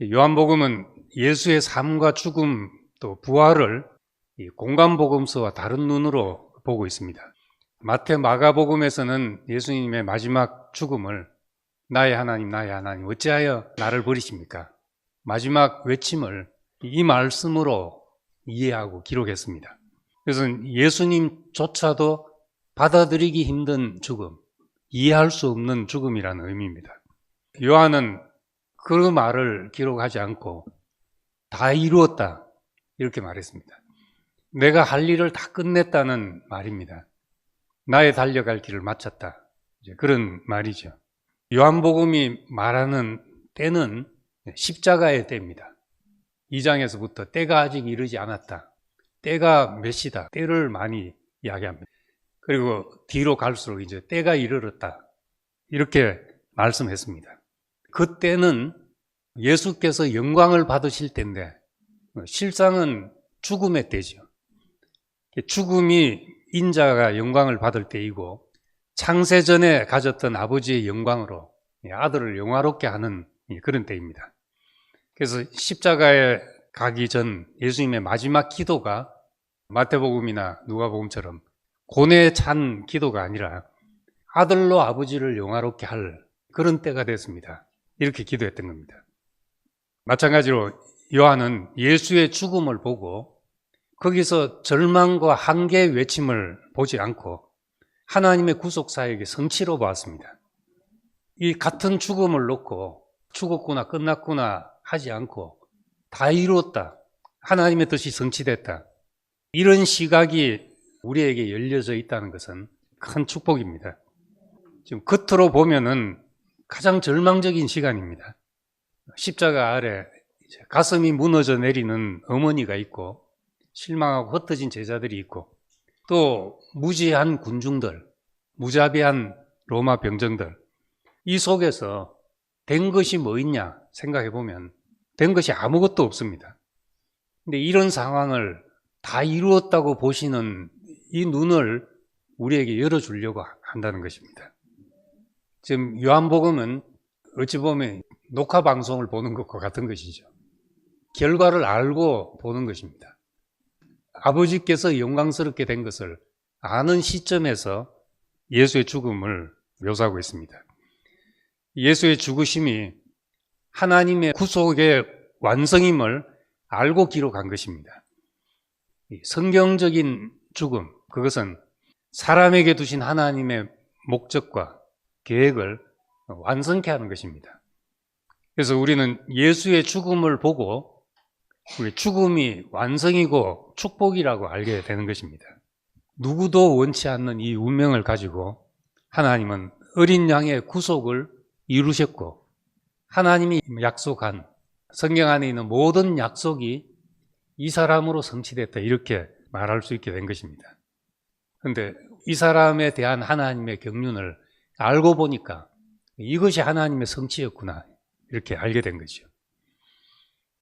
요한복음은 예수의 삶과 죽음 또 부활을 이 공간복음서와 다른 눈으로 보고 있습니다. 마태, 마가복음에서는 예수님의 마지막 죽음을 나의 하나님, 나의 하나님, 어찌하여 나를 버리십니까? 마지막 외침을 이 말씀으로 이해하고 기록했습니다. 그래서 예수님조차도 받아들이기 힘든 죽음, 이해할 수 없는 죽음이라는 의미입니다. 요한은 그 말을 기록하지 않고 다 이루었다 이렇게 말했습니다. 내가 할 일을 다 끝냈다는 말입니다. 나의 달려갈 길을 마쳤다. 그런 말이죠. 요한복음이 말하는 때는 십자가의 때입니다. 2장에서부터 때가 아직 이르지 않았다. 때가 몇 시다. 때를 많이 이야기합니다. 그리고 뒤로 갈수록 이제 때가 이르렀다. 이렇게 말씀했습니다. 그때는 예수께서 영광을 받으실 때인데 실상은 죽음의 때죠. 죽음이 인자가 영광을 받을 때이고 창세전에 가졌던 아버지의 영광으로 아들을 영화롭게 하는 그런 때입니다. 그래서 십자가에 가기 전 예수님의 마지막 기도가 마태복음이나 누가복음처럼 고뇌에 찬 기도가 아니라 아들로 아버지를 영화롭게 할 그런 때가 됐습니다. 이렇게 기도했던 겁니다. 마찬가지로 요한은 예수의 죽음을 보고 거기서 절망과 한계의 외침을 보지 않고 하나님의 구속사역의 성취로 보았습니다. 이 같은 죽음을 놓고 죽었구나 끝났구나 하지 않고 다 이루었다. 하나님의 뜻이 성취됐다. 이런 시각이 우리에게 열려져 있다는 것은 큰 축복입니다. 지금 겉으로 보면은 가장 절망적인 시간입니다. 십자가 아래 가슴이 무너져 내리는 어머니가 있고 실망하고 흩어진 제자들이 있고 또 무지한 군중들, 무자비한 로마 병정들, 이 속에서 된 것이 뭐 있냐 생각해 보면 된 것이 아무것도 없습니다. 근데 이런 상황을 다 이루었다고 보시는 이 눈을 우리에게 열어주려고 한다는 것입니다. 지금 요한복음은 어찌 보면 녹화 방송을 보는 것과 같은 것이죠. 결과를 알고 보는 것입니다. 아버지께서 영광스럽게 된 것을 아는 시점에서 예수의 죽음을 묘사하고 있습니다. 예수의 죽으심이 하나님의 구속의 완성임을 알고 기록한 것입니다. 성경적인 죽음, 그것은 사람에게 두신 하나님의 목적과 계획을 완성케 하는 것입니다. 그래서 우리는 예수의 죽음을 보고 우리 죽음이 완성이고 축복이라고 알게 되는 것입니다. 누구도 원치 않는 이 운명을 가지고 하나님은 어린 양의 구속을 이루셨고 하나님이 약속한 성경 안에 있는 모든 약속이 이 사람으로 성취됐다 이렇게 말할 수 있게 된 것입니다. 그런데 이 사람에 대한 하나님의 경륜을 알고 보니까 이것이 하나님의 성취였구나 이렇게 알게 된 거죠.